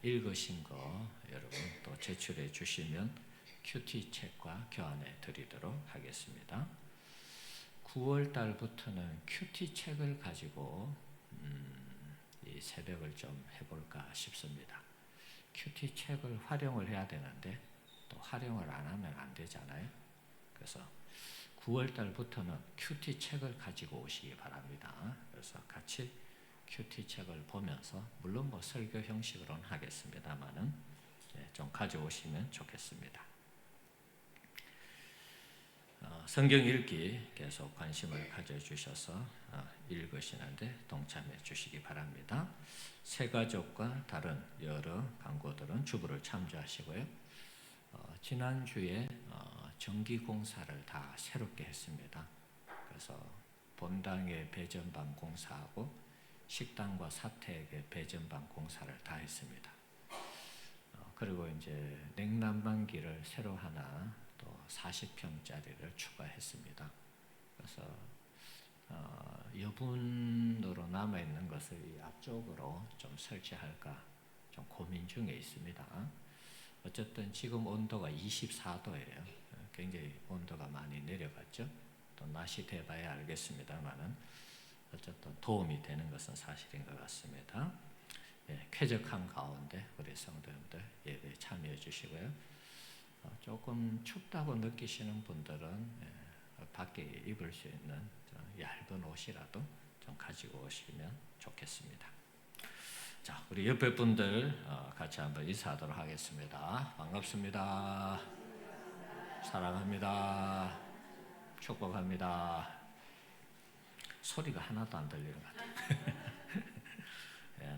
읽으신 거 여러분 또 제출해 주시면 큐티 책과 교환해 드리도록 하겠습니다. 9월 달부터는 큐티 책을 가지고 이 새벽을 좀 해볼까 싶습니다. 큐티 책을 활용을 해야 되는데 또 활용을 안 하면 안 되잖아요. 그래서 9월 달부터는 큐티 책을 가지고 오시기 바랍니다. 그래서 같이 큐티 책을 보면서 물론 뭐 설교 형식으로는 하겠습니다만은 좀 가져오시면 좋겠습니다. 성경 읽기 계속 관심을 가져주셔서 읽으시는데 동참해 주시기 바랍니다. 새가족과 다른 여러 강구들은 주부를 참조하시고요. 지난주에 전기공사를 다 새롭게 했습니다. 그래서 본당의 배전방 공사하고 식당과 사택의 배전방 공사를 다 했습니다. 그리고 이제 냉난방기를 새로 하나 또 40평짜리를 추가했습니다. 그래서 여분으로 남아있는 것을 이 앞쪽으로 좀 설치할까 좀 고민 중에 있습니다. 어쨌든 지금 온도가 24도예요. 굉장히 온도가 많이 내려갔죠. 또 낮이 돼봐야 알겠습니다만은 어쨌든 도움이 되는 것은 사실인 것 같습니다. 쾌적한 가운데 우리 성도님들 예배에 참여해 주시고요. 조금 춥다고 느끼시는 분들은 밖에 입을 수 있는 얇은 옷이라도 좀 가지고 오시면 좋겠습니다. 자, 우리 옆에 분들 같이 한번 인사하도록 하겠습니다. 반갑습니다. 사랑합니다. 축복합니다. 소리가 하나도 안 들리는 것 같아요.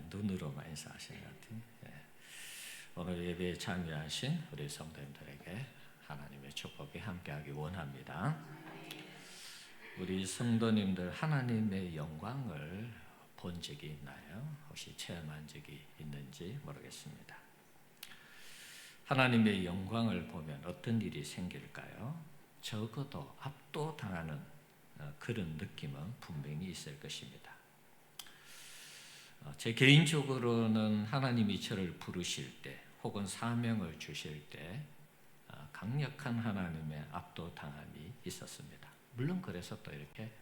눈으로만 인사하시는 것 같아요. 오늘 예배에 참여하신 우리 성도님들에게 하나님의 축복이 함께하기 원합니다. 우리 성도님들 하나님의 영광을 본 적이 있나요? 혹시 체험한 적이 있는지 모르겠습니다. 하나님의 영광을 보면 어떤 일이 생길까요? 적어도 압도당하는 그런 느낌은 분명히 있을 것입니다. 제 개인적으로는 하나님이 저를 부르실 때 혹은 사명을 주실 때 강력한 하나님의 압도당함이 있었습니다. 물론 그래서 또 이렇게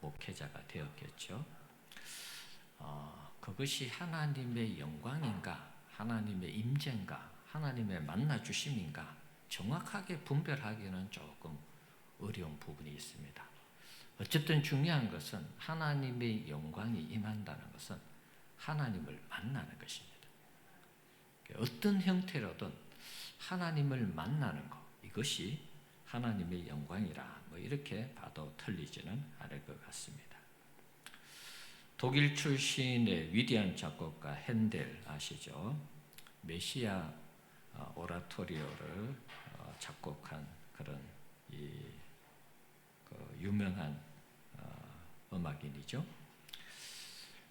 목회자가 되었겠죠. 그것이 하나님의 영광인가, 하나님의 임재인가, 하나님의 만나주심인가 정확하게 분별하기는 조금 어려운 부분이 있습니다. 어쨌든 중요한 것은 하나님의 영광이 임한다는 것은 하나님을 만나는 것입니다. 어떤 형태로든 하나님을 만나는 것, 이것이 하나님의 영광이라 이렇게 봐도 틀리지는 않을 것 같습니다. 독일 출신의 위대한 작곡가 핸델 아시죠? 메시아 오라토리오를 작곡한 그런 유명한 음악인이죠.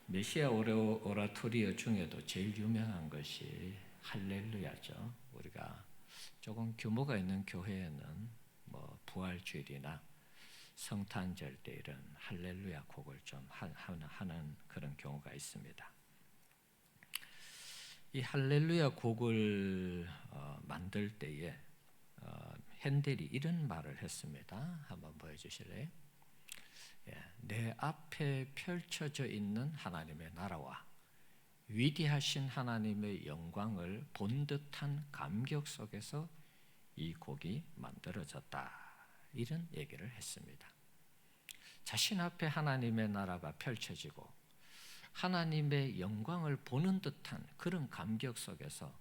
메시아 오라토리오 중에도 제일 유명한 것이 할렐루야죠. 우리가 조금 규모가 있는 교회에는 부활주일이나 성탄절 때 이런 할렐루야 곡을 좀 하는 그런 경우가 있습니다. 이 할렐루야 곡을 만들 때에 핸델이 이런 말을 했습니다. 한번 보여주실래요? 내 앞에 펼쳐져 있는 하나님의 나라와 위대하신 하나님의 영광을 본 듯한 감격 속에서 이 곡이 만들어졌다. 이런 얘기를 했습니다. 자신 앞에 하나님의 나라가 펼쳐지고 하나님의 영광을 보는 듯한 그런 감격 속에서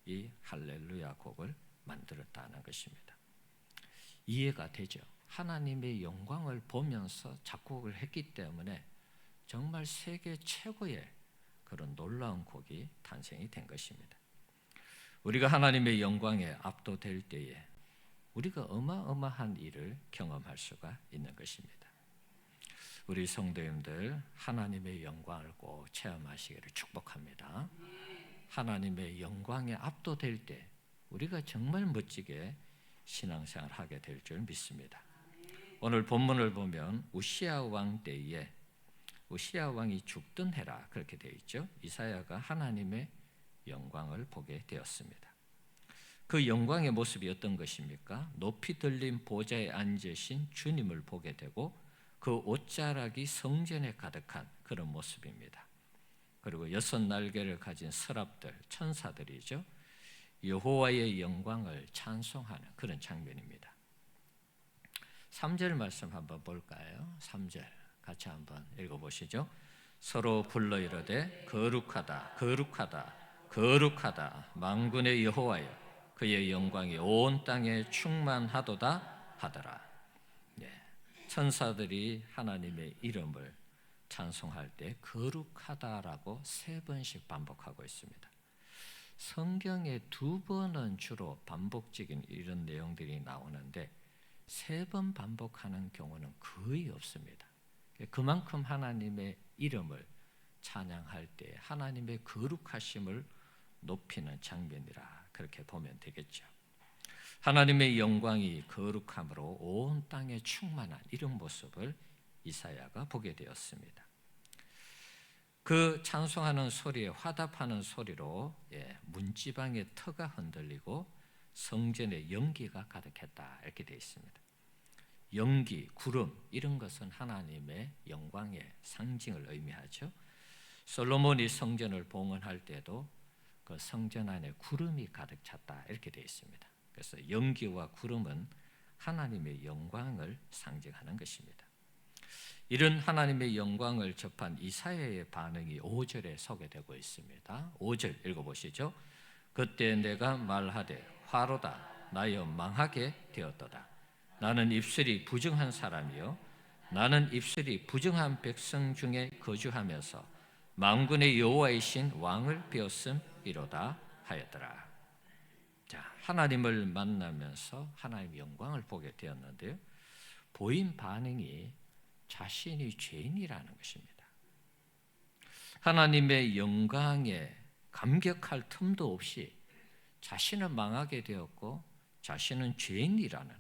이 할렐루야 곡을 만들었다는 것입니다. 이해가 되죠? 하나님의 영광을 보면서 작곡을 했기 때문에 정말 세계 최고의 그런 놀라운 곡이 탄생이 된 것입니다. 우리가 하나님의 영광에 압도될 때에 우리가 어마어마한 일을 경험할 수가 있는 것입니다. 우리 성도님들 하나님의 영광을 꼭 체험하시기를 축복합니다. 하나님의 영광에 압도될 때 우리가 정말 멋지게 신앙생활을 하게 될 줄 믿습니다. 오늘 본문을 보면 우시야 왕 때에 우시야 왕이 죽던 해라 그렇게 되어 있죠. 이사야가 하나님의 영광을 보게 되었습니다. 그 영광의 모습이 어떤 것입니까? 높이 들린 보좌에 앉으신 주님을 보게 되고 그 옷자락이 성전에 가득한 그런 모습입니다. 그리고 6 날개를 가진 서랍들, 천사들이죠. 여호와의 영광을 찬송하는 그런 장면입니다. 3절 말씀 한번 볼까요? 3절 같이 한번 읽어보시죠. 서로 불러 이르되 거룩하다 거룩하다 거룩하다 만군의 여호와여 그의 영광이 온 땅에 충만하도다 하더라. 천사들이 하나님의 이름을 찬송할 때 거룩하다라고 3번씩 반복하고 있습니다. 성경에 2번은 주로 반복적인 이런 내용들이 나오는데 3번 반복하는 경우는 거의 없습니다. 그만큼 하나님의 이름을 찬양할 때 하나님의 거룩하심을 높이는 장면이라 그렇게 보면 되겠죠. 하나님의 영광이 거룩함으로 온 땅에 충만한 이런 모습을 이사야가 보게 되었습니다. 그 찬송하는 소리에 화답하는 소리로 문지방의 터가 흔들리고 성전에 연기가 가득했다 이렇게 되어 있습니다. 연기, 구름 이런 것은 하나님의 영광의 상징을 의미하죠. 솔로몬이 성전을 봉헌할 때도 그 성전 안에 구름이 가득 찼다 이렇게 되어 있습니다. 그래서 연기와 구름은 하나님의 영광을 상징하는 것입니다. 이런 하나님의 영광을 접한 이사야의 반응이 5절에 소개되고 있습니다. 5절 읽어보시죠. 그때 내가 말하되 화로다 나여 망하게 되었도다. 나는 입술이 부정한 사람이요 나는 입술이 부정한 백성 중에 거주하면서 만군의 여호와이신 왕을 배웠음이로다 하였더라. 자, 하나님을 만나면서 하나님의 영광을 보게 되었는데요. 보인 반응이 자신이 죄인이라는 것입니다. 하나님의 영광에 감격할 틈도 없이 자신은 망하게 되었고 자신은 죄인이라는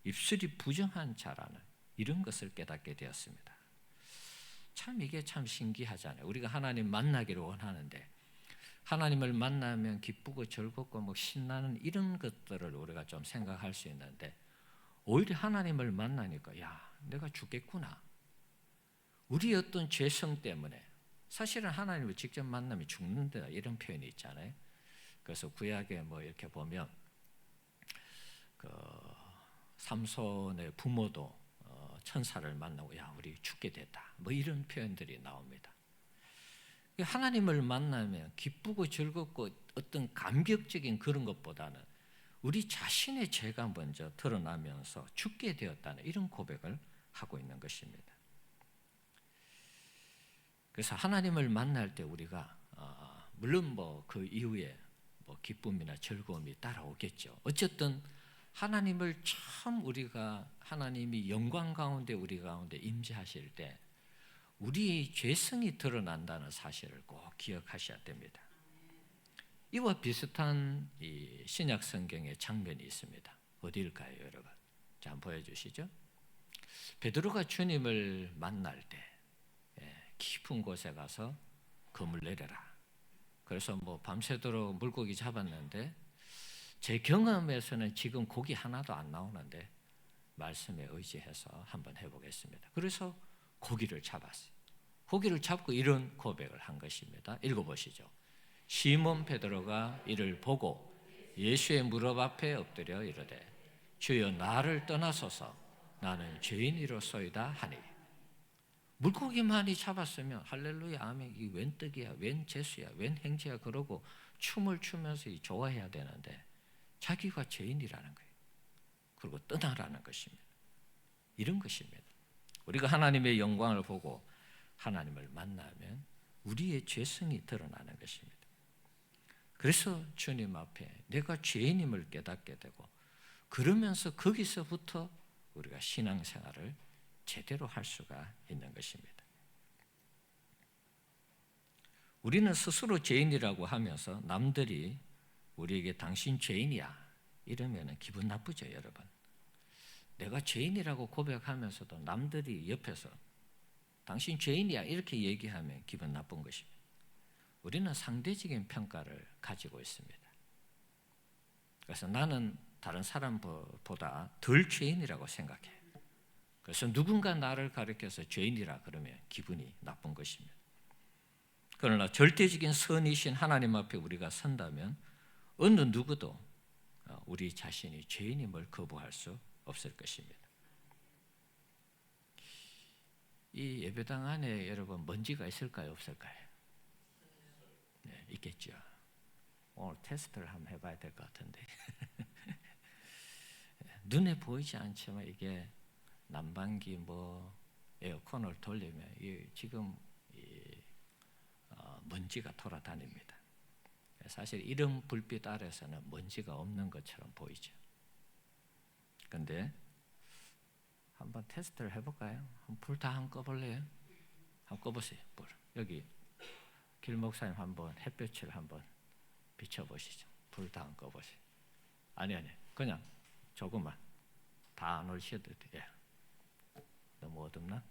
입술이 부정한 자라는 이런 것을 깨닫게 되었습니다. 참 이게 참 신기하잖아요. 우리가 하나님 만나기를 원하는데 하나님을 만나면 기쁘고 즐겁고 뭐 신나는 이런 것들을 우리가 좀 생각할 수 있는데 오히려 하나님을 만나니까 야 내가 죽겠구나. 우리의 어떤 죄성 때문에 사실은 하나님을 직접 만나면 죽는다 이런 표현이 있잖아요. 그래서 구약에 뭐 이렇게 보면 그 삼손의 부모도 천사를 만나고 야 우리 죽게 됐다 뭐 이런 표현들이 나옵니다. 하나님을 만나면 기쁘고 즐겁고 어떤 감격적인 그런 것보다는 우리 자신의 죄가 먼저 드러나면서 죽게 되었다는 이런 고백을 하고 있는 것입니다. 그래서 하나님을 만날 때 우리가 물론 뭐 그 이후에 뭐 기쁨이나 즐거움이 따라오겠죠. 어쨌든 하나님을 참 우리가 하나님이 영광 가운데 우리 가운데 임재하실 때 우리의 죄성이 드러난다는 사실을 꼭 기억하셔야 됩니다. 이와 비슷한 이 신약 성경의 장면이 있습니다. 어디일까요, 여러분? 자, 한번 보여주시죠. 베드로가 주님을 만날 때 깊은 곳에 가서 그물 내려라. 그래서 뭐 밤새도록 물고기 잡았는데 제 경험에서는 지금 고기 하나도 안 나오는데 말씀에 의지해서 한번 해보겠습니다. 그래서 고기를 잡았어요. 고기를 잡고 이런 고백을 한 것입니다. 읽어보시죠. 시몬 베드로가 이를 보고 예수의 무릎 앞에 엎드려 이르되 주여 나를 떠나소서 나는 죄인이로소이다 하니. 물고기만이 잡았으면 할렐루야 아멘 이 웬 떡이야 웬 재수야 웬 행지야 그러고 춤을 추면서 좋아해야 되는데 자기가 죄인이라는 거예요. 그리고 떠나라는 것입니다. 이런 것입니다. 우리가 하나님의 영광을 보고 하나님을 만나면 우리의 죄성이 드러나는 것입니다. 그래서 주님 앞에 내가 죄인임을 깨닫게 되고 그러면서 거기서부터 우리가 신앙생활을 제대로 할 수가 있는 것입니다. 우리는 스스로 죄인이라고 하면서 남들이 우리에게 당신 죄인이야 이러면 기분 나쁘죠, 여러분. 내가 죄인이라고 고백하면서도 남들이 옆에서 당신 죄인이야 이렇게 얘기하면 기분 나쁜 것입니다. 우리는 상대적인 평가를 가지고 있습니다. 그래서 나는 다른 사람보다 덜 죄인이라고 생각해. 그래서 누군가 나를 가리켜서 죄인이라 그러면 기분이 나쁜 것입니다. 그러나 절대적인 선이신 하나님 앞에 우리가 선다면 어느 누구도 우리 자신이 죄인임을 거부할 수 없을 것입니다. 이 예배당 안에 여러분 먼지가 있을까요? 없을까요? 네, 있겠죠. 오늘 테스트를 한번 해봐야 될 것 같은데 눈에 보이지 않지만 이게 난방기 에어컨을 돌리면 지금 먼지가 돌아다닙니다. 사실 이런 불빛 아래서는 먼지가 없는 것처럼 보이죠. 그런데 한번 테스트를 해볼까요? 불 다 한번 꺼볼래요? 한번 꺼보세요. 불. 여기 길 목사님 한번 햇볕을 한번 비춰보시죠. 불 다 한번 꺼보세요. 아니 그냥 조금만 다 안 올리셔도 돼요. 너무 어둡나?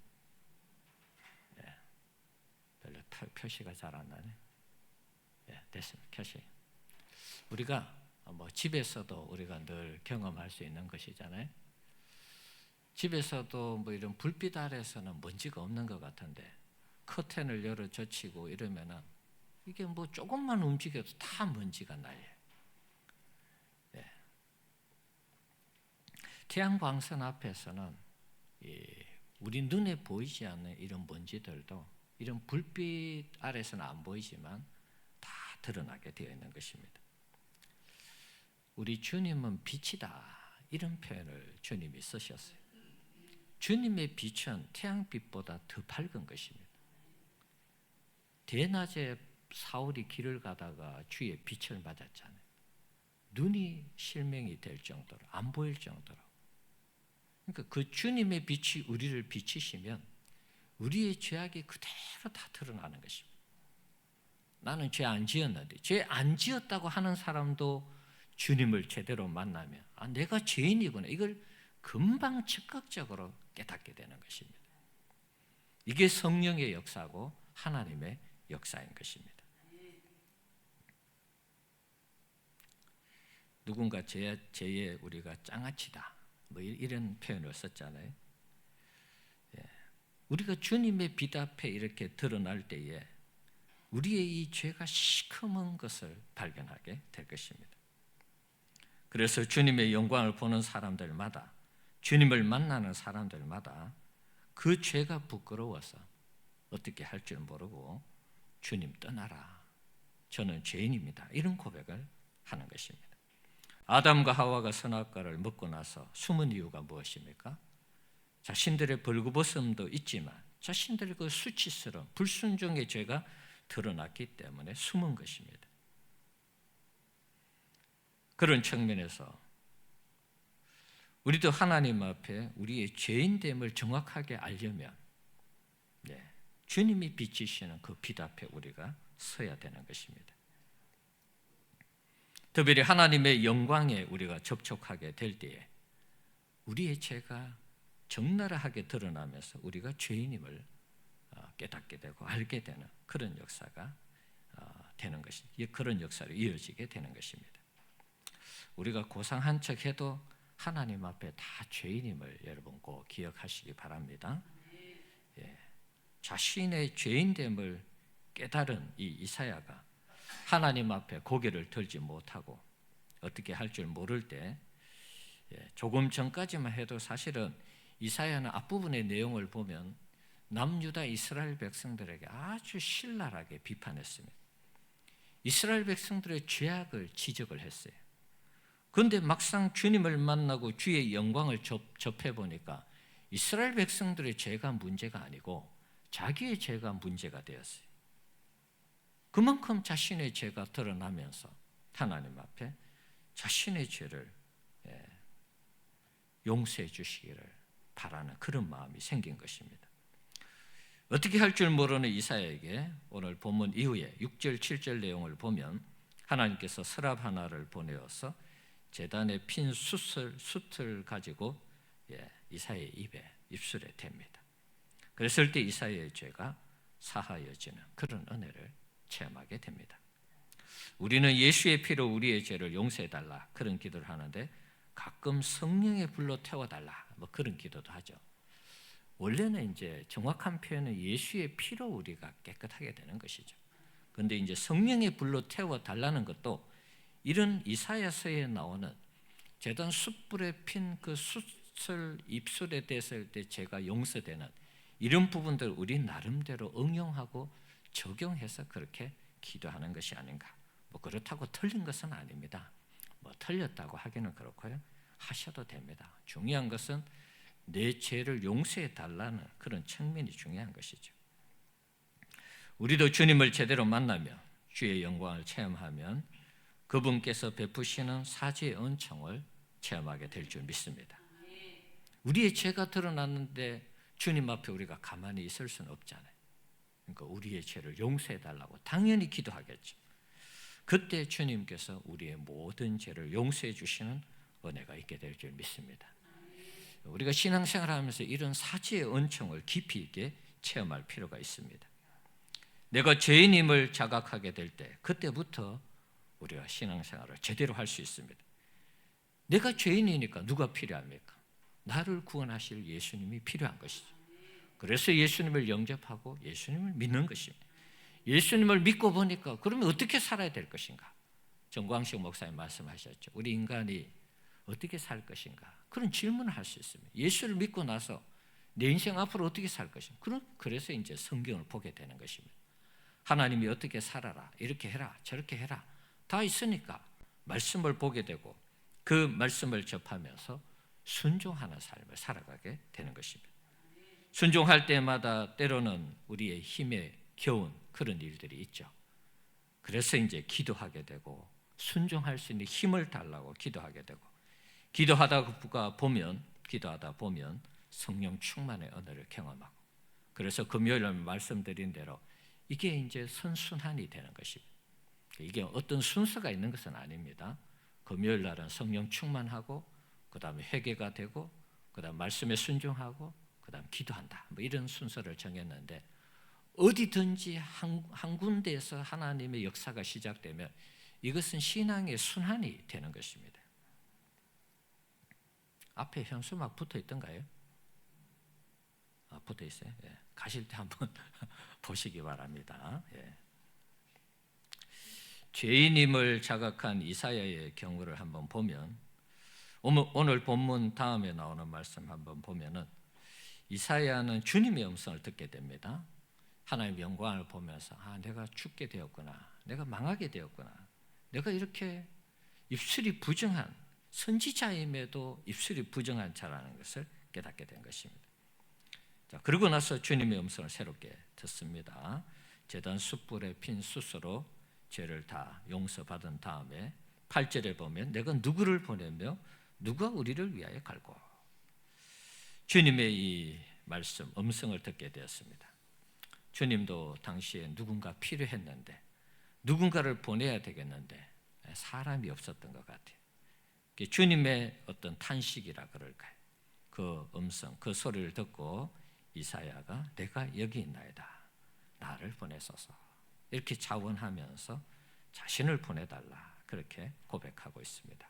예. 별로 표시가 잘 안 나네. 예, 됐습니다. 켜시. 우리가 집에서도 우리가 늘 경험할 수 있는 것이잖아요. 집에서도 이런 불빛 아래서는 먼지가 없는 것 같은데 커튼을 열어 젖히고 이러면은 이게 조금만 움직여도 다 먼지가 나요. 예. 태양광선 앞에서는 우리 눈에 보이지 않는 이런 먼지들도 이런 불빛 아래서는 안 보이지만 다 드러나게 되어 있는 것입니다. 우리 주님은 빛이다 이런 표현을 주님이 쓰셨어요. 주님의 빛은 태양빛보다 더 밝은 것입니다. 대낮에 사울이 길을 가다가 주의 빛을 맞았잖아요. 눈이 실명이 될 정도로 안 보일 정도로. 그러니까 그 주님의 빛이 우리를 비치시면 우리의 죄악이 그대로 다 드러나는 것입니다. 나는 죄 안 지었는데 죄 안 지었다고 하는 사람도 주님을 제대로 만나면 내가 죄인이구나 이걸 금방 즉각적으로 깨닫게 되는 것입니다. 이게 성령의 역사고 하나님의 역사인 것입니다. 누군가 죄에 우리가 장아찌다 이런 표현을 썼잖아요. 예. 우리가 주님의 빛 앞에 이렇게 드러날 때에 우리의 이 죄가 시커먼 것을 발견하게 될 것입니다. 그래서 주님의 영광을 보는 사람들마다 주님을 만나는 사람들마다 그 죄가 부끄러워서 어떻게 할 줄 모르고 주님 떠나라. 저는 죄인입니다. 이런 고백을 하는 것입니다. 아담과 하와가 선악과를 먹고 나서 숨은 이유가 무엇입니까? 자신들의 벌거벗음도 있지만 자신들의 그 수치스러운 불순종의 죄가 드러났기 때문에 숨은 것입니다. 그런 측면에서 우리도 하나님 앞에 우리의 죄인됨을 정확하게 알려면 주님이 비치시는 그 빛 앞에 우리가 서야 되는 것입니다. 특별히 하나님의 영광에 우리가 접촉하게 될 때에 우리의 죄가 적나라하게 드러나면서 우리가 죄인임을 깨닫게 되고 알게 되는 그런 역사가 되는 것입니다. 그런 역사로 이어지게 되는 것입니다. 우리가 고상한 척해도 하나님 앞에 다 죄인임을 여러분 꼭 기억하시기 바랍니다. 예. 자신의 죄인됨을 깨달은 이 이사야가 하나님 앞에 고개를 들지 못하고 어떻게 할 줄 모를 때 조금 전까지만 해도 사실은 이사야는 앞부분의 내용을 보면 남유다 이스라엘 백성들에게 아주 신랄하게 비판했습니다. 이스라엘 백성들의 죄악을 지적을 했어요. 그런데 막상 주님을 만나고 주의 영광을 접해보니까 이스라엘 백성들의 죄가 문제가 아니고 자기의 죄가 문제가 되었어요. 그만큼 자신의 죄가 드러나면서 하나님 앞에 자신의 죄를 용서해 주시기를 바라는 그런 마음이 생긴 것입니다. 어떻게 할 줄 모르는 이사야에게 오늘 본문 이후에 6절 7절 내용을 보면 하나님께서 서랍 하나를 보내어서 제단에 핀 숯을 가지고 이사야의 입술에 댑니다. 그랬을 때 이사야의 죄가 사하여지는 그런 은혜를 체험하게 됩니다. 우리는 예수의 피로 우리의 죄를 용서해달라 그런 기도를 하는데 가끔 성령의 불로 태워달라 뭐 그런 기도도 하죠. 원래는 이제 정확한 표현은 예수의 피로 우리가 깨끗하게 되는 것이죠. 그런데 이제 성령의 불로 태워달라는 것도 이런 이사야서에 나오는 제단 숯불에 핀 그 숯을 입술에 댔을 때 죄가 용서되는 이런 부분들 우리 나름대로 응용하고 적용해서 그렇게 기도하는 것이 아닌가. 뭐 그렇다고 틀린 것은 아닙니다. 뭐 틀렸다고 하기는 그렇고요. 하셔도 됩니다. 중요한 것은 내 죄를 용서해 달라는 그런 측면이 중요한 것이죠. 우리도 주님을 제대로 만나며 주의 영광을 체험하면 그분께서 베푸시는 사죄의 은총을 체험하게 될 줄 믿습니다. 우리의 죄가 드러났는데 주님 앞에 우리가 가만히 있을 수는 없잖아요. 그러니까 우리의 죄를 용서해 달라고 당연히 기도하겠죠. 그때 주님께서 우리의 모든 죄를 용서해 주시는 은혜가 있게 될 줄 믿습니다. 우리가 신앙생활을 하면서 이런 사죄의 은총을 깊이 있게 체험할 필요가 있습니다. 내가 죄인임을 자각하게 될 때 그때부터 우리가 신앙생활을 제대로 할 수 있습니다. 내가 죄인이니까 누가 필요합니까? 나를 구원하실 예수님이 필요한 것이죠. 그래서 예수님을 영접하고 예수님을 믿는 것입니다. 예수님을 믿고 보니까 그러면 어떻게 살아야 될 것인가? 정광식 목사님 말씀하셨죠. 우리 인간이 어떻게 살 것인가? 그런 질문을 할 수 있습니다. 예수를 믿고 나서 내 인생 앞으로 어떻게 살 것인가? 그래서 이제 성경을 보게 되는 것입니다. 하나님이 어떻게 살아라, 이렇게 해라, 저렇게 해라 다 있으니까 말씀을 보게 되고 그 말씀을 접하면서 순종하는 삶을 살아가게 되는 것입니다. 순종할 때마다 때로는 우리의 힘에 겨운 그런 일들이 있죠. 그래서 이제 기도하게 되고 순종할 수 있는 힘을 달라고 기도하게 되고 기도하다 보면 성령 충만의 은혜를 경험하고 그래서 금요일 날 말씀드린 대로 이게 이제 선순환이 되는 것입니다. 이게 어떤 순서가 있는 것은 아닙니다. 금요일 날은 성령 충만하고 그 다음에 회개가 되고 그 다음 말씀에 순종하고 그 다음 기도한다 뭐 이런 순서를 정했는데 어디든지 한 군데에서 하나님의 역사가 시작되면 이것은 신앙의 순환이 되는 것입니다. 앞에 현수막 붙어 있던가요? 붙어 있어요. 예. 가실 때 한번 보시기 바랍니다. 예. 죄인임을 자각한 이사야의 경우를 한번 보면 오늘 본문 다음에 나오는 말씀 한번 보면은 이사야는 주님의 음성을 듣게 됩니다. 하나님의 영광을 보면서 내가 죽게 되었구나, 내가 망하게 되었구나, 내가 이렇게 입술이 부정한 선지자임에도 입술이 부정한 자라는 것을 깨닫게 된 것입니다. 자, 그러고 나서 주님의 음성을 새롭게 듣습니다. 제단 숯불에 핀 숯으로 죄를 다 용서받은 다음에 8절에 보면 내가 누구를 보내며 누가 우리를 위하여 갈고 주님의 이 말씀 음성을 듣게 되었습니다. 주님도 당시에 누군가 필요했는데 누군가를 보내야 되겠는데 사람이 없었던 것 같아요. 주님의 어떤 탄식이라 그럴까요? 그 음성, 그 소리를 듣고 이사야가 내가 여기 있나이다, 나를 보내소서 이렇게 자원하면서 자신을 보내달라 그렇게 고백하고 있습니다.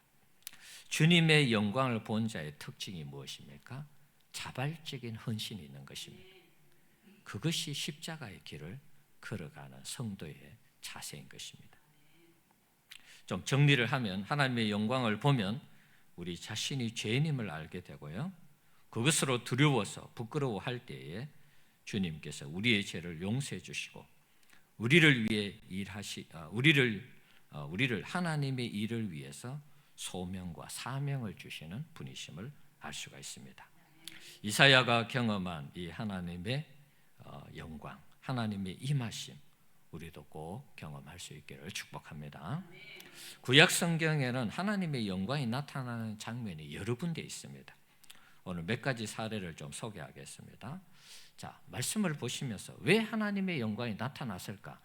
주님의 영광을 본 자의 특징이 무엇입니까? 자발적인 헌신이 있는 것입니다. 그것이 십자가의 길을 걸어가는 성도의 자세인 것입니다. 좀 정리를 하면 하나님의 영광을 보면 우리 자신이 죄인임을 알게 되고요. 그것으로 두려워서 부끄러워할 때에 주님께서 우리의 죄를 용서해 주시고 우리를 위해 우리를 하나님의 일을 위해서 소명과 사명을 주시는 분이심을 알 수가 있습니다. 이사야가 경험한 이 하나님의 영광, 하나님의 임하심 우리도 꼭 경험할 수 있기를 축복합니다. 구약 성경에는 하나님의 영광이 나타나는 장면이 여러 군데 있습니다. 오늘 몇 가지 사례를 좀 소개하겠습니다. 자, 말씀을 보시면서 왜 하나님의 영광이 나타났을까?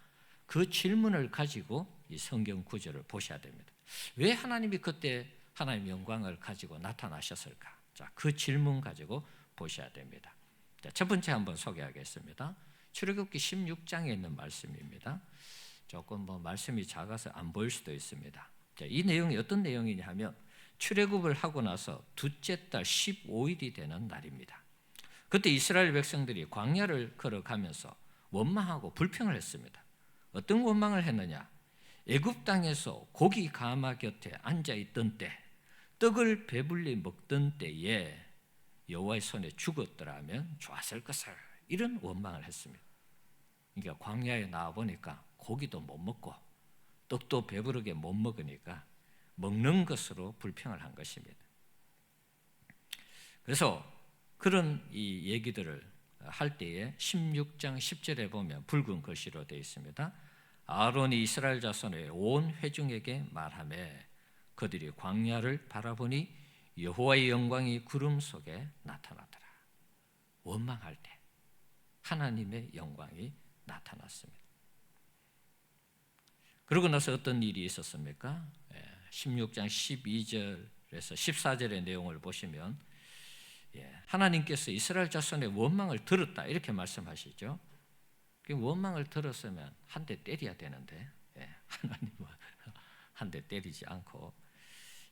그 질문을 가지고 이 성경 구절을 보셔야 됩니다. 왜 하나님이 그때 하나님의 영광을 가지고 나타나셨을까? 자, 그 질문 가지고 보셔야 됩니다. 자, 첫 번째 한번 소개하겠습니다. 출애굽기 16장에 있는 말씀입니다. 조금 말씀이 작아서 안 보일 수도 있습니다. 자, 이 내용이 어떤 내용이냐 하면 출애굽을 하고 나서 둘째 달 15일이 되는 날입니다. 그때 이스라엘 백성들이 광야를 걸어가면서 원망하고 불평을 했습니다. 어떤 원망을 했느냐? 애굽 땅에서 고기 가마 곁에 앉아 있던 때, 떡을 배불리 먹던 때에 여호와의 손에 죽었더라면 좋았을 것을, 이런 원망을 했습니다. 그러니까 광야에 나와 보니까 고기도 못 먹고 떡도 배부르게 못 먹으니까 먹는 것으로 불평을 한 것입니다. 그래서 그런 이 얘기들을 할 때에 16장 10절에 보면 붉은 글씨로 되어 있습니다. 아론이 이스라엘 자손의 온 회중에게 말하매 그들이 광야를 바라보니 여호와의 영광이 구름 속에 나타나더라. 원망할 때 하나님의 영광이 나타났습니다. 그러고 나서 어떤 일이 있었습니까? 16장 12절에서 14절의 내용을 보시면 하나님께서 이스라엘 자손의 원망을 들었다 이렇게 말씀하시죠. 원망을 들었으면 한 대 때려야 되는데 하나님은 한 대 때리지 않고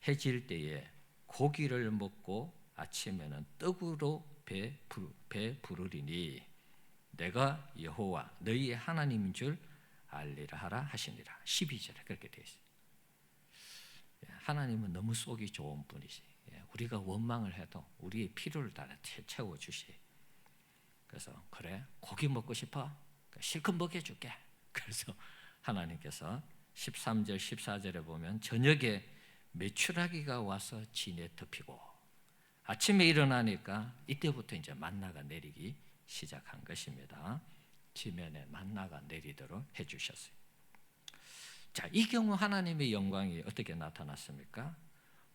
해질 때에 고기를 먹고 아침에는 떡으로 배 부르리니 내가 여호와 너희의 하나님인 줄 알리라 하라 하시니라. 12절에 그렇게 되어 있어요. 하나님은 너무 속이 좋은 분이시. 우리가 원망을 해도 우리의 필요를 다 채워주시. 그래서 그래 고기 먹고 싶어? 실컷 먹여줄게. 그래서 하나님께서 13절 14절에 보면 저녁에 메추라기가 와서 진에 덮이고 아침에 일어나니까 이때부터 이제 만나가 내리기 시작한 것입니다. 지면에 만나가 내리도록 해주셨어요. 자, 이 경우 하나님의 영광이 어떻게 나타났습니까?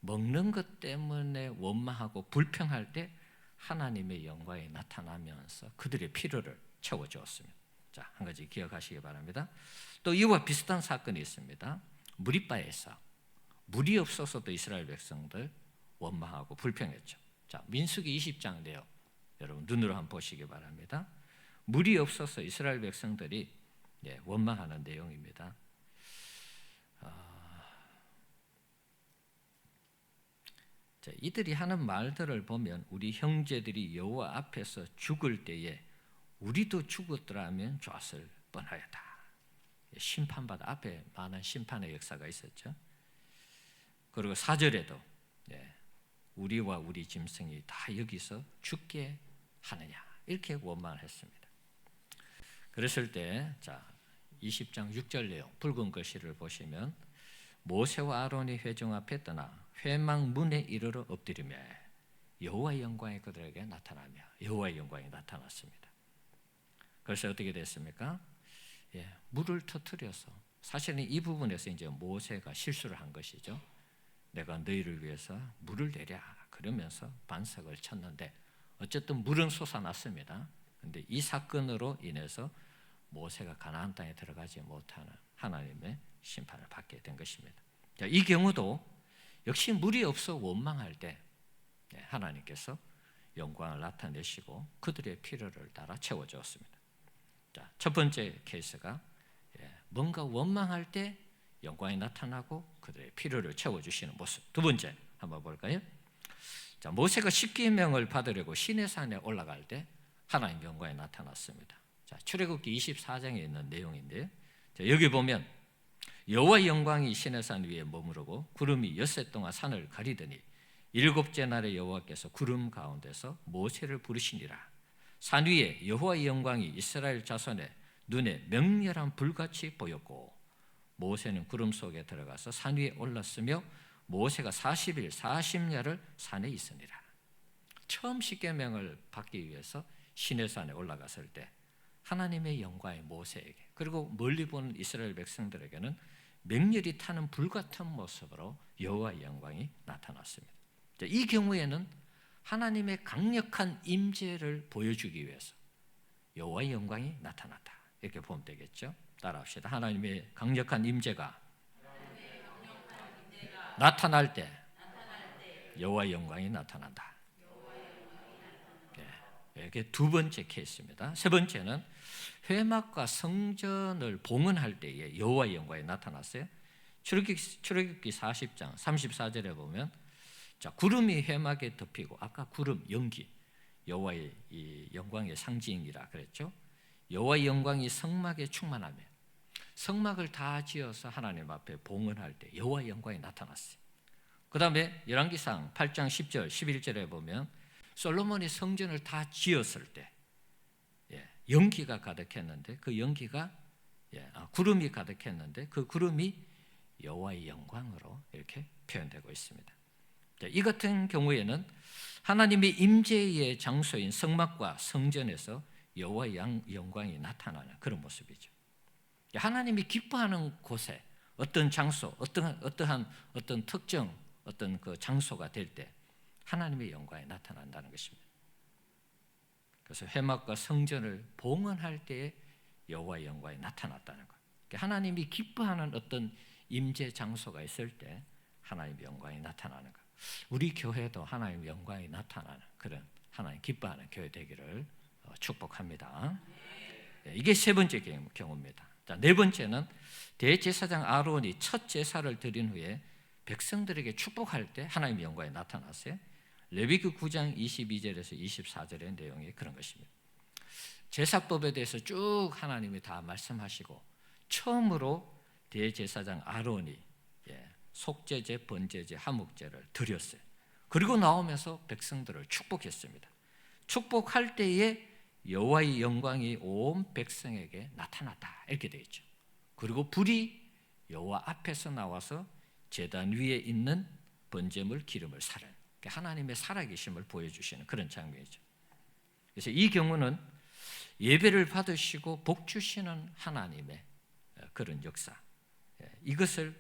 먹는 것 때문에 원망하고 불평할 때 하나님의 영광이 나타나면서 그들의 필요를 채워주었습니다. 자, 한 가지 기억하시기 바랍니다. 또 이와 비슷한 사건이 있습니다. 무리바에서 물이 없어서도 이스라엘 백성들 원망하고 불평했죠. 자, 민수기 20장 내용 여러분 눈으로 한번 보시기 바랍니다. 물이 없어서 이스라엘 백성들이 원망하는 내용입니다. 자, 이들이 하는 말들을 보면 우리 형제들이 여호와 앞에서 죽을 때에 우리도 죽었더라면 좋았을 뻔하였다. 심판받아 앞에 많은 심판의 역사가 있었죠. 그리고 4절에도 우리와 우리 짐승이 다 여기서 죽게 하느냐 이렇게 원망을 했습니다. 그랬을 때 자, 20장 6절 내용 붉은 글씨를 보시면 모세와 아론이 회중 앞에 떠나 회막문에 이르러 엎드리며 여호와의 영광이 그들에게 나타나며 여호와의 영광이 나타났습니다. 그래서 어떻게 됐습니까? 물을 터뜨려서 사실은 이 부분에서 이제 모세가 실수를 한 것이죠. 내가 너희를 위해서 물을 내랴 그러면서 반석을 쳤는데 어쨌든 물은 솟아났습니다. 그런데 이 사건으로 인해서 모세가 가나안 땅에 들어가지 못하는 하나님의 심판을 받게 된 것입니다. 자, 이 경우도 역시 물이 없어 원망할 때 하나님께서 영광을 나타내시고 그들의 필요를 따라 채워주었습니다. 자, 첫 번째 케이스가 뭔가 원망할 때 영광이 나타나고 그들의 필요를 채워주시는 모습. 두 번째 한번 볼까요? 자, 모세가 십계명을 받으려고 시내산에 올라갈 때 하나님 영광이 나타났습니다. 자, 출애굽기 24장에 있는 내용인데요. 자, 여기 보면 여호와의 영광이 시내산 위에 머무르고 구름이 엿새 동안 산을 가리더니 일곱째 날에 여호와께서 구름 가운데서 모세를 부르시니라. 산 위에 여호와의 영광이 이스라엘 자손의 눈에 맹렬한 불같이 보였고 모세는 구름 속에 들어가서 산 위에 올랐으며 모세가 40일 40야를 산에 있으니라. 처음 십계명을 받기 위해서 시내산에 올라갔을 때 하나님의 영광이 모세에게 그리고 멀리 보는 이스라엘 백성들에게는 맹렬히 타는 불같은 모습으로 여호와의 영광이 나타났습니다. 이 경우에는 하나님의 강력한 임재를 보여주기 위해서 여호와의 영광이 나타났다 이렇게 보면 되겠죠. 따라합시다. 하나님의 강력한 임재가 나타날 때 여호와의 영광이 나타난다. 이게 두 번째 케이스입니다. 세 번째는 회막과 성전을 봉헌할 때에 여호와의 영광이 나타났어요. 출애굽기 40장 34절에 보면 자, 구름이 회막에 덮이고, 아까 구름, 연기, 여호와의 이 영광의 상징이라 그랬죠. 여호와의 영광이 성막에 충만하며 성막을 다 지어서 하나님 앞에 봉헌할 때 여호와의 영광이 나타났어요. 그 다음에 열왕기상 8장 10절 11절에 보면 솔로몬이 성전을 다 지었을 때 연기가 가득했는데 그 연기가 구름이 가득했는데 그 구름이 여호와의 영광으로 이렇게 표현되고 있습니다. 이 같은 경우에는 하나님의 임재의 장소인 성막과 성전에서 여호와의 영광이 나타나는 그런 모습이죠. 하나님이 기뻐하는 곳에 어떤 장소, 어떤 특정, 어떤 그 장소가 될 때 하나님의 영광이 나타난다는 것입니다. 그래서 회막과 성전을 봉헌할 때에 여호와의 영광이 나타났다는 것. 하나님이 기뻐하는 어떤 임재 장소가 있을 때 하나님의 영광이 나타나는 것. 우리 교회도 하나님의 영광이 나타나는 그런 하나님 기뻐하는 교회 되기를 축복합니다. 이게 세 번째 경우입니다. 자, 네 번째는 대제사장 아론이 첫 제사를 드린 후에 백성들에게 축복할 때 하나님의 영광이 나타났어요. 레위기 9장 22절에서 24절의 내용이 그런 것입니다. 제사법에 대해서 쭉 하나님이 다 말씀하시고 처음으로 대제사장 아론이 속죄제, 번제제, 화목제를 드렸어요. 그리고 나오면서 백성들을 축복했습니다. 축복할 때에 여호와의 영광이 온 백성에게 나타났다 이렇게 되어 있죠. 그리고 불이 여호와 앞에서 나와서 제단 위에 있는 번제물 기름을 살은 하나님의 살아계심을 보여주시는 그런 장면이죠. 그래서 이 경우는 예배를 받으시고 복 주시는 하나님의 그런 역사, 이것을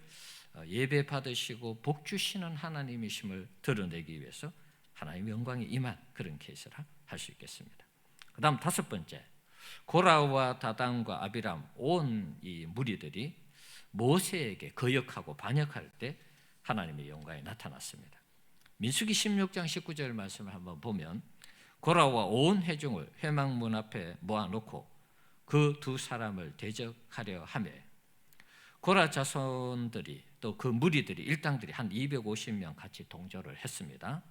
예배 받으시고 복 주시는 하나님이심을 드러내기 위해서 하나님의 영광이 임한 그런 케이스를 할 수 있겠습니다. 그 다음 다섯 번째, 고라와 다단과 아비람 온 이 무리들이 모세에게 거역하고 반역할 때 하나님의 영광이 나타났습니다. 민수기 16장 19절 말씀을 한번 보면 고라와 온 회중을 회막문 앞에 모아놓고 그 두 사람을 대적하려 하며 고라 자손들이 또 그 무리들이 일당들이 한 250명 같이 동조를 했습니다.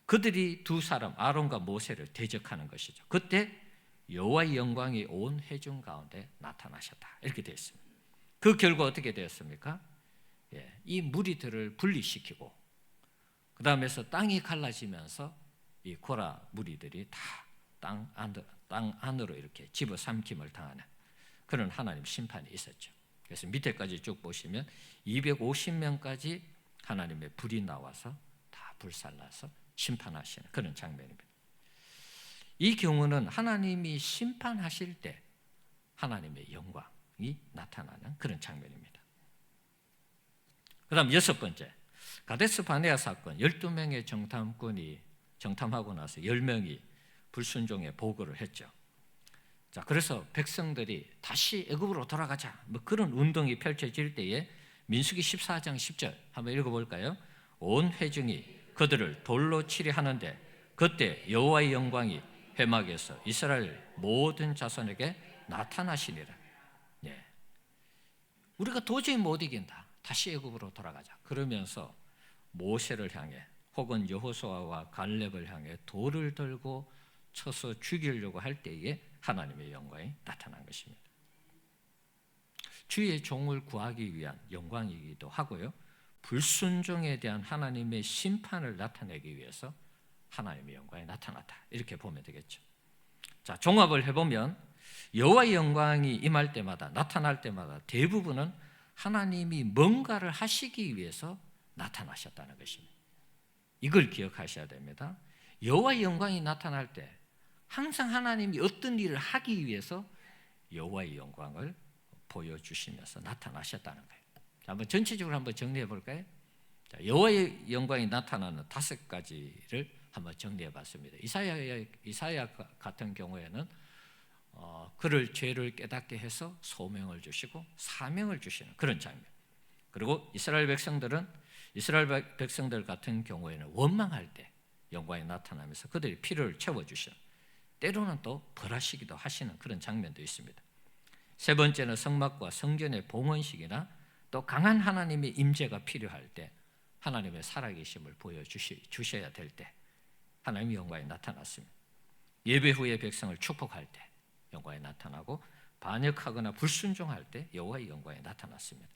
그들이 두 사람 아론과 모세를 대적하는 것이죠. 그때 여호와의 영광이 온 회중 가운데 나타나셨다 이렇게 되어 있습니다. 그 결과 어떻게 되었습니까? 이 무리들을 분리시키고 그 다음에서 땅이 갈라지면서 이 고라 무리들이 다 땅 안으로 이렇게 집어삼킴을 당하는 그런 하나님 심판이 있었죠. 그래서 밑에까지 쭉 보시면 250명까지 하나님의 불이 나와서 다 불살라서 심판하시는 그런 장면입니다. 이 경우는 하나님이 심판하실 때 하나님의 영광이 나타나는 그런 장면입니다. 그 다음 여섯 번째, 가데스 바네아 사건 12명의 정탐꾼이 정탐하고 나서 10명이 불순종에 보고를 했죠. 자, 그래서 백성들이 다시 애굽으로 돌아가자 뭐 그런 운동이 펼쳐질 때에 민수기 14장 10절 한번 읽어볼까요? 온 회중이 그들을 돌로 치려 하는데 그때 여호와의 영광이 회막에서 이스라엘 모든 자손에게 나타나시니라. 우리가 도저히 못 이긴다. 다시 애굽으로 돌아가자. 그러면서 모세를 향해 혹은 여호수아와 갈렙을 향해 돌을 들고 쳐서 죽이려고 할 때에 하나님의 영광이 나타난 것입니다. 주의 종을 구하기 위한 영광이기도 하고요, 불순종에 대한 하나님의 심판을 나타내기 위해서 하나님의 영광이 나타났다 이렇게 보면 되겠죠. 자, 종합을 해보면 여호와의 영광이 임할 때마다 나타날 때마다 대부분은 하나님이 뭔가를 하시기 위해서 나타나셨다는 것입니다. 이걸 기억하셔야 됩니다. 여호와의 영광이 나타날 때 항상 하나님이 어떤 일을 하기 위해서 여호와의 영광을 보여주시면서 나타나셨다는 거예요. 자, 한번 전체적으로 한번 정리해 볼까요? 자, 여호와의 영광이 나타나는 5가지를 한번 정리해 봤습니다. 이사야 같은 경우에는 그를 죄를 깨닫게 해서 소명을 주시고 사명을 주시는 그런 장면. 그리고 이스라엘 백성들 같은 경우에는 원망할 때 영광이 나타나면서 그들의 필요를 채워주시는, 때로는 또 벌하시기도 하시는 그런 장면도 있습니다. 세 번째는 성막과 성전의 봉헌식이나 또 강한 하나님의 임재가 필요할 때, 하나님의 살아계심을 보여주셔야 될 때 하나님의 영광이 나타났습니다. 예배 후에 백성을 축복할 때 영광이 나타나고, 반역하거나 불순종할 때 여호와의 영광이 나타났습니다.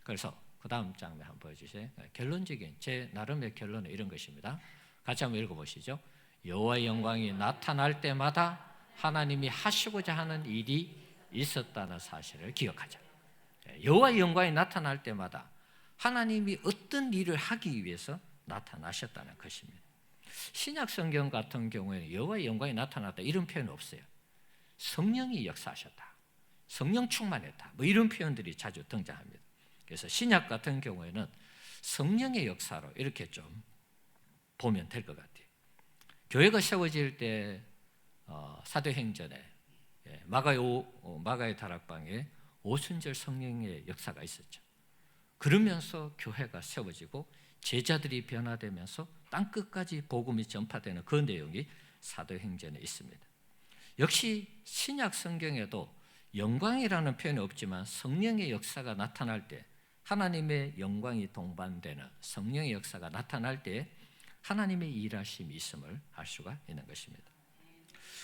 그래서 그 다음 장면 한번 보여주세요. 결론적인 제 나름의 결론은 이런 것입니다. 같이 한번 읽어보시죠. 여호와의 영광이 나타날 때마다 하나님이 하시고자 하는 일이 있었다는 사실을 기억하자. 여호와의 영광이 나타날 때마다 하나님이 어떤 일을 하기 위해서 나타나셨다는 것입니다. 신약 성경 같은 경우에는 여호와의 영광이 나타났다 이런 표현은 없어요. 성령이 역사하셨다, 성령 충만했다, 뭐 이런 표현들이 자주 등장합니다. 그래서 신약 같은 경우에는 성령의 역사로 이렇게 좀 보면 될 것 같아요. 교회가 세워질 때 사도행전에 마가의 다락방에 오순절 성령의 역사가 있었죠. 그러면서 교회가 세워지고 제자들이 변화되면서 땅끝까지 복음이 전파되는 그 내용이 사도행전에 있습니다. 역시 신약 성경에도 영광이라는 표현이 없지만 성령의 역사가 나타날 때, 하나님의 영광이 동반되는 성령의 역사가 나타날 때 하나님의 일하심이 있음을 알 수가 있는 것입니다.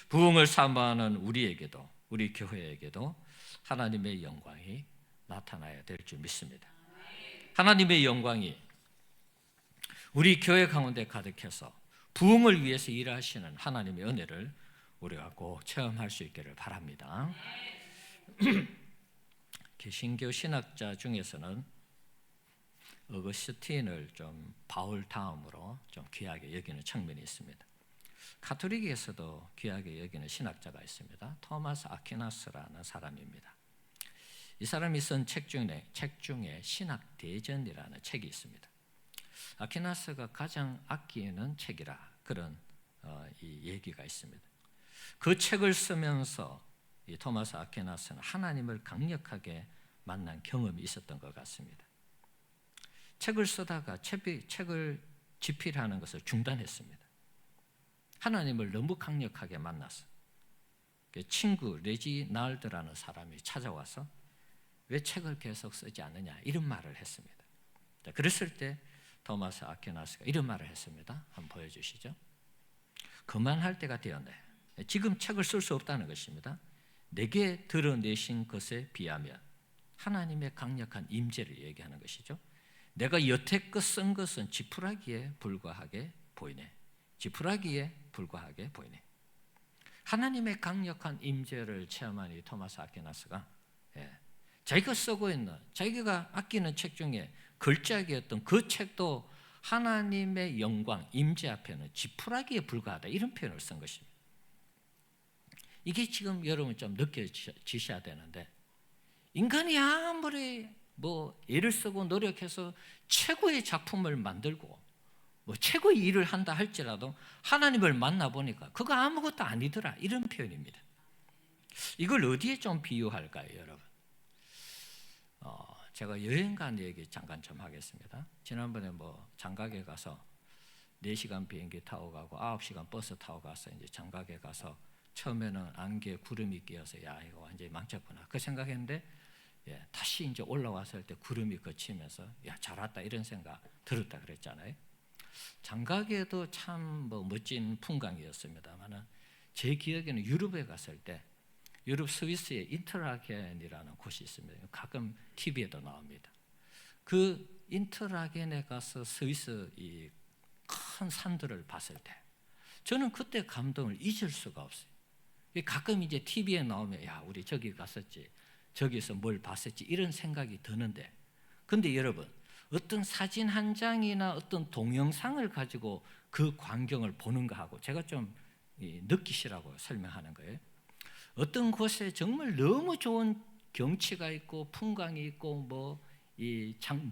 부흥을 사모하는 우리에게도, 우리 교회에게도 하나님의 영광이 나타나야 될 줄 믿습니다. 하나님의 영광이 우리 교회 가운데 가득해서 부흥을 위해서 일하시는 하나님의 은혜를 우리가 꼭 체험할 수 있기를 바랍니다. 개신교 신학자 중에서는 어거스틴을 좀 바울 다음으로 좀 귀하게 여기는 측면이 있습니다. 가톨릭에서도 귀하게 여기는 신학자가 있습니다. 토마스 아퀴나스라는 사람입니다. 이 사람이 쓴 책 중에 신학대전이라는 책이 있습니다. 아퀴나스가 가장 아끼는 책이라 그런 이 얘기가 있습니다. 그 책을 쓰면서 이 토마스 아퀴나스는 하나님을 강력하게 만난 경험이 있었던 것 같습니다. 책을 쓰다가 책을 집필하는 것을 중단했습니다. 하나님을 너무 강력하게 만났어. 친구 레지날드라는 사람이 찾아와서 왜 책을 계속 쓰지 않느냐 이런 말을 했습니다. 그랬을 때 토마스 아퀴나스가 이런 말을 했습니다. 한번 보여주시죠. 그만할 때가 되었네. 지금 책을 쓸 수 없다는 것입니다. 내게 드러내신 것에 비하면 하나님의 강력한 임재를 얘기하는 것이죠. 내가 여태껏 쓴 것은 지푸라기에 불과하게 보이네. 지푸라기에 불과하게 보이네. 하나님의 강력한 임재를 체험한 이 토마스 아퀴나스가 자기가 쓰고 있는, 자기가 아끼는 책 중에 걸작이었던 그 책도 하나님의 영광, 임재 앞에는 지푸라기에 불과하다 이런 표현을 쓴 것입니다. 이게 지금 여러분 좀 느껴지셔야 되는데, 인간이 아무리 애를 쓰고 노력해서 최고의 작품을 만들고 최고의 일을 한다 할지라도 하나님을 만나보니까 그거 아무것도 아니더라 이런 표현입니다. 이걸 어디에 좀 비유할까요, 여러분? 제가 여행 간 얘기 잠깐 좀 하겠습니다. 지난번에 장각에 가서 4시간 비행기 타고 가고 9시간 버스 타고 가서 이제 장각에 가서 처음에는 안개에 구름이 끼어서 야 이거 완전히 망쳤구나 그 생각했는데 다시 이제 올라왔을 때 구름이 걷히면서 야 잘 왔다 이런 생각 들었다 그랬잖아요. 장각에도 참 멋진 풍광이었습니다만은 제 기억에는 유럽에 갔을 때 유럽 스위스에 인터라겐이라는 곳이 있습니다. 가끔 TV에도 나옵니다. 그 인터라겐에 가서 스위스 이 큰 산들을 봤을 때 저는 그때 감동을 잊을 수가 없어요. 가끔 이제 TV에 나오면 야 우리 저기 갔었지, 저기서 뭘 봤었지 이런 생각이 드는데, 근데 여러분 어떤 사진 한 장이나 어떤 동영상을 가지고 그 광경을 보는 거하고 제가 좀 느끼시라고 설명하는 거예요. 어떤 곳에 정말 너무 좋은 경치가 있고 풍광이 있고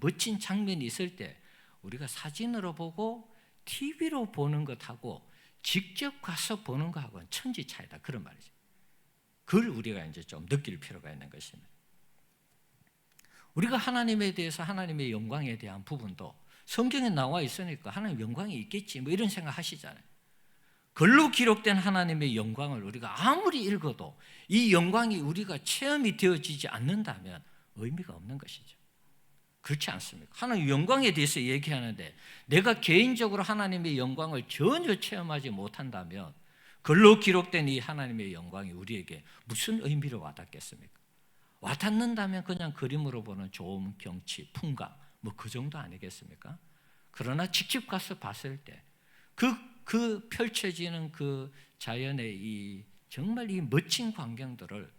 멋진 장면이 있을 때 우리가 사진으로 보고 TV로 보는 것하고 직접 가서 보는 것하고는 천지 차이다 그런 말이죠. 그걸 우리가 이제 좀 느낄 필요가 있는 것입니다. 우리가 하나님에 대해서 하나님의 영광에 대한 부분도 성경에 나와 있으니까 하나님 영광이 있겠지 뭐 이런 생각 하시잖아요. 글로 기록된 하나님의 영광을 우리가 아무리 읽어도 이 영광이 우리가 체험이 되어지지 않는다면 의미가 없는 것이죠. 그렇지 않습니까? 하나님 영광에 대해서 얘기하는데 내가 개인적으로 하나님의 영광을 전혀 체험하지 못한다면 글로 기록된 이 하나님의 영광이 우리에게 무슨 의미로 와닿겠습니까? 와닿는다면 그냥 그림으로 보는 좋은 경치, 풍광 뭐 그 정도 아니겠습니까? 그러나 직접 가서 봤을 때 그 펼쳐지는 그 자연의 이 정말 이 멋진 광경들을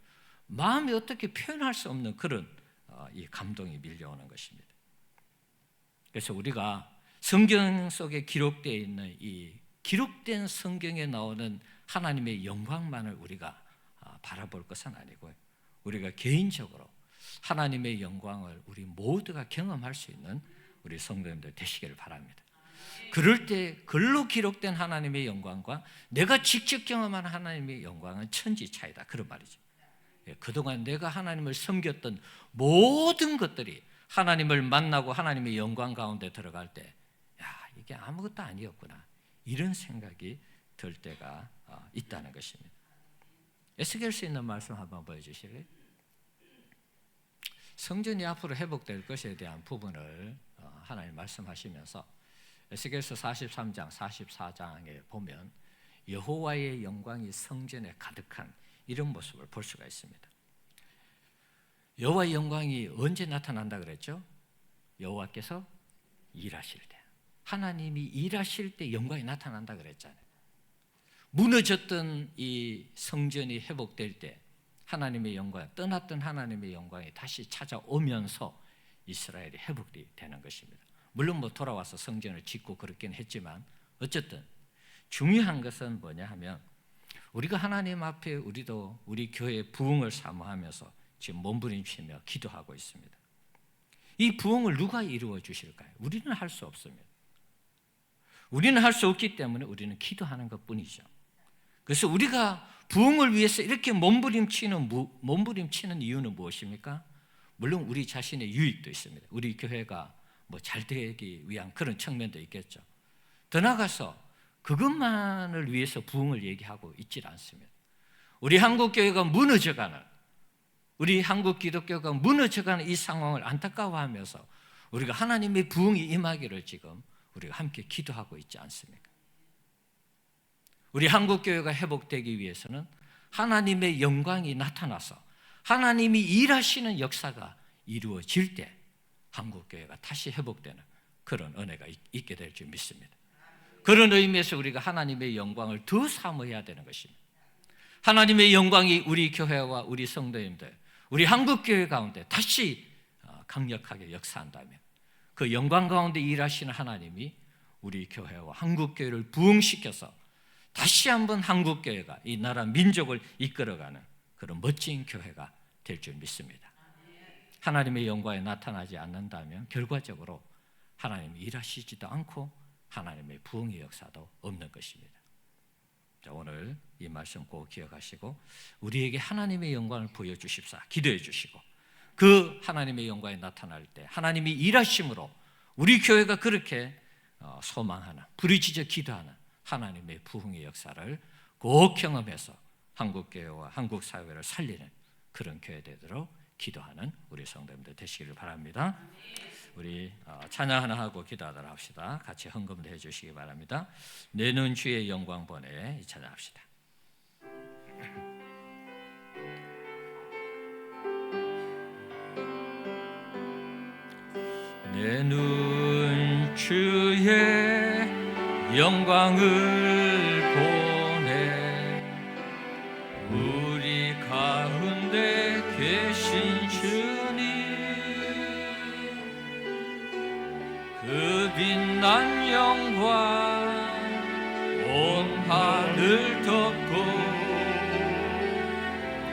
마음이 어떻게 표현할 수 없는 그런 이 감동이 밀려오는 것입니다. 그래서 우리가 성경 속에 기록되어 있는 이 기록된 성경에 나오는 하나님의 영광만을 우리가 바라볼 것은 아니고요. 우리가 개인적으로 하나님의 영광을 우리 모두가 경험할 수 있는 우리 성도님들 되시기를 바랍니다. 그럴 때 글로 기록된 하나님의 영광과 내가 직접 경험한 하나님의 영광은 천지 차이다. 그런 말이죠. 그동안 내가 하나님을 섬겼던 모든 것들이 하나님을 만나고 하나님의 영광 가운데 들어갈 때 이게 아무것도 아니었구나 이런 생각이 들 때가 있다는 것입니다. 에스겔서 있는 말씀 한번 보여주실래요? 성전이 앞으로 회복될 것에 대한 부분을 하나님 말씀하시면서 에스겔서 43장, 44장에 보면 여호와의 영광이 성전에 가득한 이런 모습을 볼 수가 있습니다. 여호와의 영광이 언제 나타난다 그랬죠? 여호와께서 일하실 때, 하나님이 일하실 때 영광이 나타난다 그랬잖아요. 무너졌던 이 성전이 회복될 때 하나님의 영광, 떠났던 하나님의 영광이 다시 찾아오면서 이스라엘이 회복이 되는 것입니다. 물론 뭐 돌아와서 성전을 짓고 그렇긴 했지만 어쨌든 중요한 것은 뭐냐 하면 우리가 하나님 앞에 우리도 우리 교회의 부흥을 사모하면서 지금 몸부림치며 기도하고 있습니다. 이 부흥을 누가 이루어 주실까요? 우리는 할 수 없습니다. 우리는 할 수 없기 때문에 우리는 기도하는 것뿐이죠. 그래서 우리가 부흥을 위해서 이렇게 몸부림치는 이유는 무엇입니까? 물론 우리 자신의 유익도 있습니다. 우리 교회가 뭐 잘 되기 위한 그런 측면도 있겠죠. 더 나아가서 그것만을 위해서 부흥을 얘기하고 있지 않습니다. 우리 한국 교회가 무너져가는, 우리 한국 기독교가 무너져가는 이 상황을 안타까워하면서 우리가 하나님의 부흥이 임하기를 지금 우리가 함께 기도하고 있지 않습니까? 우리 한국 교회가 회복되기 위해서는 하나님의 영광이 나타나서 하나님이 일하시는 역사가 이루어질 때 한국교회가 다시 회복되는 그런 은혜가 있게 될 줄 믿습니다. 그런 의미에서 우리가 하나님의 영광을 더 사모해야 되는 것입니다. 하나님의 영광이 우리 교회와 우리 성도님들, 우리 한국교회 가운데 다시 강력하게 역사한다면 그 영광 가운데 일하시는 하나님이 우리 교회와 한국교회를 부흥시켜서 다시 한번 한국교회가 이 나라 민족을 이끌어가는 그런 멋진 교회가 될 줄 믿습니다. 하나님의 영광이 나타나지 않는다면 결과적으로 하나님이 일하시지도 않고 하나님의 부흥의 역사도 없는 것입니다. 자, 오늘 이 말씀 꼭 기억하시고 우리에게 하나님의 영광을 보여주십사 기도해 주시고 그 하나님의 영광이 나타날 때 하나님이 일하심으로 우리 교회가 그렇게 소망하는, 부르짖어 기도하는 하나님의 부흥의 역사를 꼭 경험해서 한국교회와 한국사회를 살리는 그런 교회 되도록 기도하는 우리 성도님들 되시기를 바랍니다. 우리 찬양 하나 하고 기도하도록 합시다. 같이 헌금도 해주시기 바랍니다. 내는 주의 영광 보내 찬양합시다. 내는 주의 영광을 보내 우리 가운데 계신 주님 그 빛난 영광 온 하늘 덮고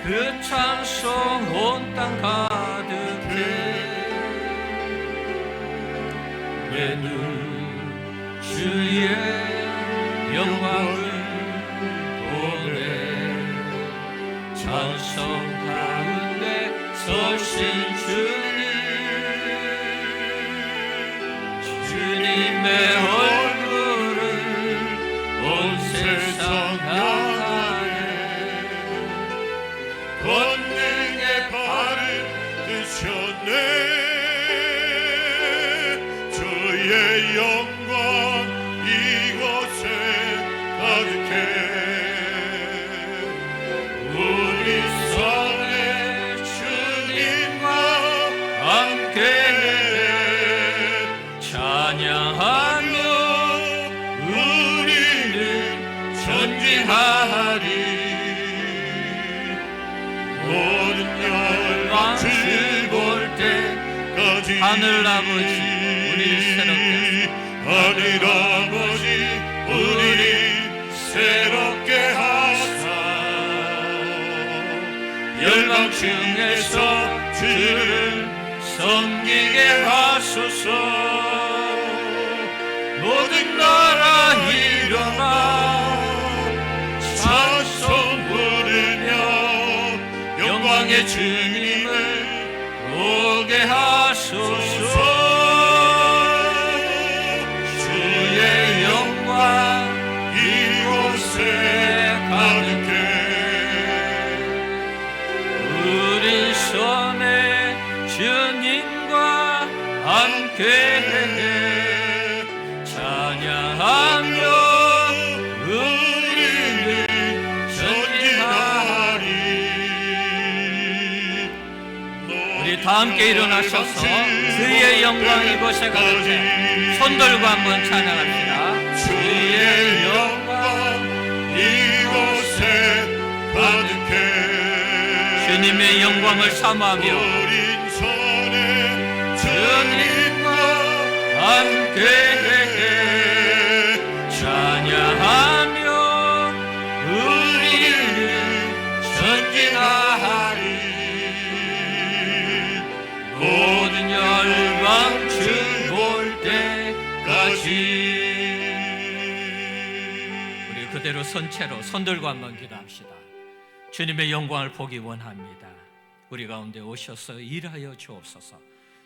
그 찬송 온 땅 가득해 내는 주의 영광을 보내 찬송 가운데 서신 주님 찬양하며 우리는 전진하리. 모든 열방을 볼 때까지 하늘 아버지 우리를 새롭게 하늘 아버지 우리를 새롭게 하사 열방 중에서 주를 섬기게 하소서. 모든 나라 일어나 찬송 부르며 영광의 주님을 보게 하소서. 주의 영광 이곳에 가득해 우리 손에 주님과 함께 찬양하며 우리는 전진하리. 우리 다 함께 일어나셔서 주의 영광 이곳에 가득해 손 들고 한번 찬양합시다. 주의 영광 이곳에 가득해 주님의 영광을 사모하며 우린 손에 주님과 함께 찬양하며 우리는 전진하리. 모든 열방 주 볼 때까지. 우리 그대로 선체로 손 들고 한번 기도합시다. 주님의 영광을 보기 원합니다. 우리 가운데 오셔서 일하여 주옵소서.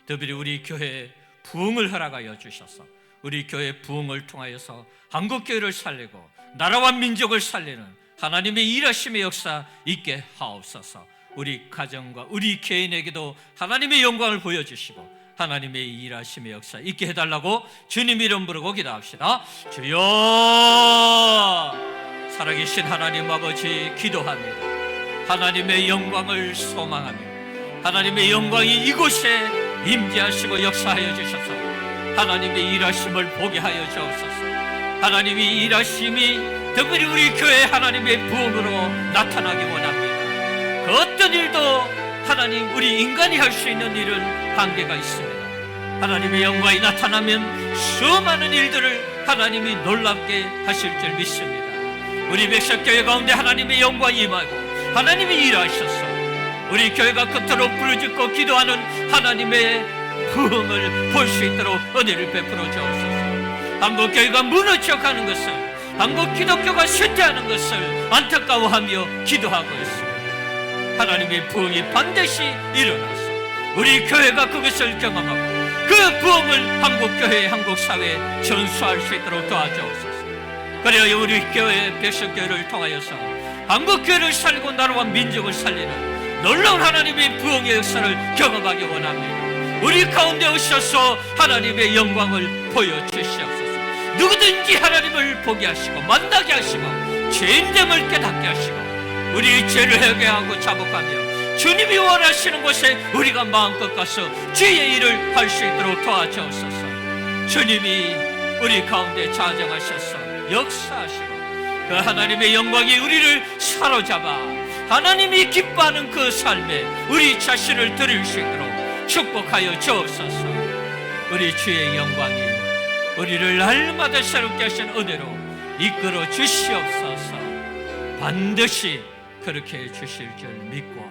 특별히 우리 교회에 부흥을 허락하여 주셔서 우리 교회 부흥을 통하여서 한국교회를 살리고 나라와 민족을 살리는 하나님의 일하심의 역사 있게 하옵소서. 우리 가정과 우리 개인에게도 하나님의 영광을 보여주시고 하나님의 일하심의 역사 있게 해달라고 주님 이름 부르고 기도합시다. 주여, 살아계신 하나님 아버지 기도합니다. 하나님의 영광을 소망하며 하나님의 영광이 이곳에 임재하시고 역사하여 주셔서 하나님의 일하심을 보게 하여 주옵소서. 하나님의 일하심이 특별히 우리 교회 하나님의 부흥으로 나타나기 원합니다. 그 어떤 일도 하나님 우리 인간이 할 수 있는 일은 한계가 있습니다. 하나님의 영광이 나타나면 수많은 일들을 하나님이 놀랍게 하실 줄 믿습니다. 우리 백석교회 가운데 하나님의 영광이 임하고 하나님이 일하셔서 우리 교회가 그토록 부르짖고 기도하는 하나님의 부흥을 볼 수 있도록 은혜를 베풀어 주옵소서. 한국교회가 무너져가는 것을, 한국 기독교가 쇠퇴하는 것을 안타까워하며 기도하고 있습니다. 하나님의 부흥이 반드시 일어나서 우리 교회가 그것을 경험하고 그 부흥을 한국교회, 한국사회에 전수할 수 있도록 도와주옵소서. 그래야 우리 교회, 백석교회를 통하여서 한국교회를 살리고 나라와 민족을 살리는 놀라운 하나님의 부흥의 역사를 경험하기 원합니다. 우리 가운데 오셔서 하나님의 영광을 보여주시옵소서. 누구든지 하나님을 보게 하시고 만나게 하시고 죄인됨을 깨닫게 하시고 우리 죄를 회개하고 자복하며 주님이 원하시는 곳에 우리가 마음껏 가서 주의 일을 할 수 있도록 도와주옵소서. 주님이 우리 가운데 자정하셔서 역사하시고 그 하나님의 영광이 우리를 사로잡아 하나님이 기뻐하는 그 삶에 우리 자신을 드릴 수 있도록 축복하여 주옵소서. 우리 주의 영광이 우리를 날마다 새롭게 하신 은혜로 이끌어 주시옵소서. 반드시 그렇게 해 주실 줄 믿고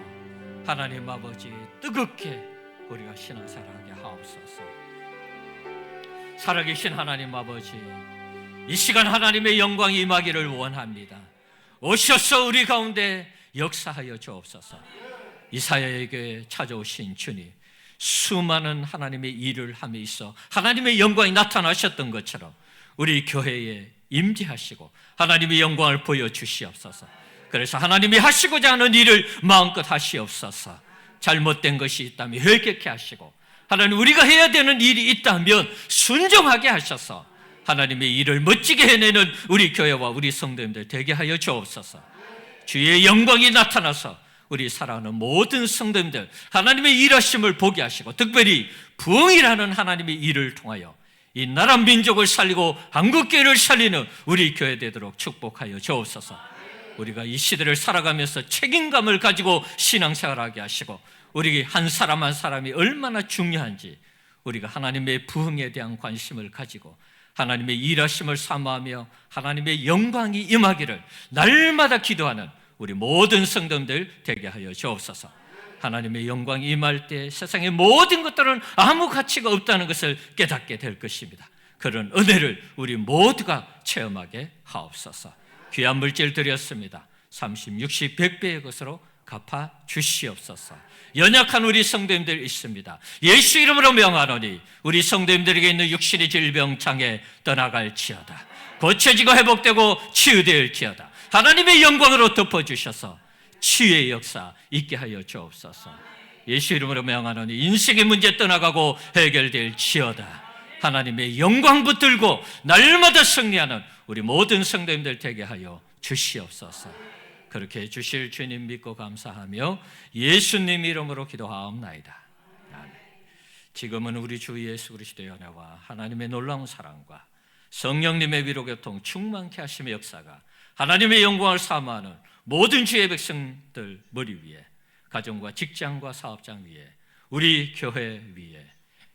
하나님 아버지 뜨겁게 우리가 신앙생활하게 하옵소서. 살아계신 하나님 아버지, 이 시간 하나님의 영광이 임하기를 원합니다. 오셔서 우리 가운데 역사하여 주옵소서. 이사야의 교회에 찾아오신 주님, 수많은 하나님의 일을 함에 있어 하나님의 영광이 나타나셨던 것처럼 우리 교회에 임재하시고 하나님의 영광을 보여주시옵소서. 그래서 하나님이 하시고자 하는 일을 마음껏 하시옵소서. 잘못된 것이 있다면 회개케 하시고 하나님 우리가 해야 되는 일이 있다면 순종하게 하셔서 하나님의 일을 멋지게 해내는 우리 교회와 우리 성도님들 되게 하여 주옵소서. 주의 영광이 나타나서 우리 사랑하는 모든 성도님들 하나님의 일하심을 보게 하시고 특별히 부흥이라는 하나님의 일을 통하여 이 나라 민족을 살리고 한국교회를 살리는 우리 교회 되도록 축복하여 주옵소서. 우리가 이 시대를 살아가면서 책임감을 가지고 신앙생활하게 하시고, 우리 한 사람 한 사람이 얼마나 중요한지 우리가 하나님의 부흥에 대한 관심을 가지고 하나님의 일하심을 사모하며 하나님의 영광이 임하기를 날마다 기도하는 우리 모든 성도들 되게 하여 주옵소서. 하나님의 영광이 임할 때 세상의 모든 것들은 아무 가치가 없다는 것을 깨닫게 될 것입니다. 그런 은혜를 우리 모두가 체험하게 하옵소서. 귀한 물질 드렸습니다. 30, 60, 100배의 것으로 갚아 주시옵소서. 연약한 우리 성도님들 있습니다. 예수 이름으로 명하노니 우리 성도님들에게 있는 육신의 질병 장애 떠나갈지어다. 고쳐지고 회복되고 치유될지어다. 하나님의 영광으로 덮어주셔서 치유의 역사 있게 하여 주옵소서. 예수 이름으로 명하노니 인생의 문제 떠나가고 해결될지어다. 하나님의 영광 붙들고 날마다 승리하는 우리 모든 성도님들 되게 하여 주시옵소서. 그렇게 해주실 주님 믿고 감사하며 예수님 이름으로 기도하옵나이다. 아멘. 지금은 우리 주 예수 그리스도의 은혜와 하나님의 놀라운 사랑과 성령님의 위로교통 충만케 하심의 역사가 하나님의 영광을 사모하는 모든 주의 백성들 머리 위에, 가정과 직장과 사업장 위에, 우리 교회 위에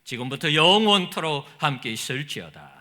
지금부터 영원토록 함께 있을지어다.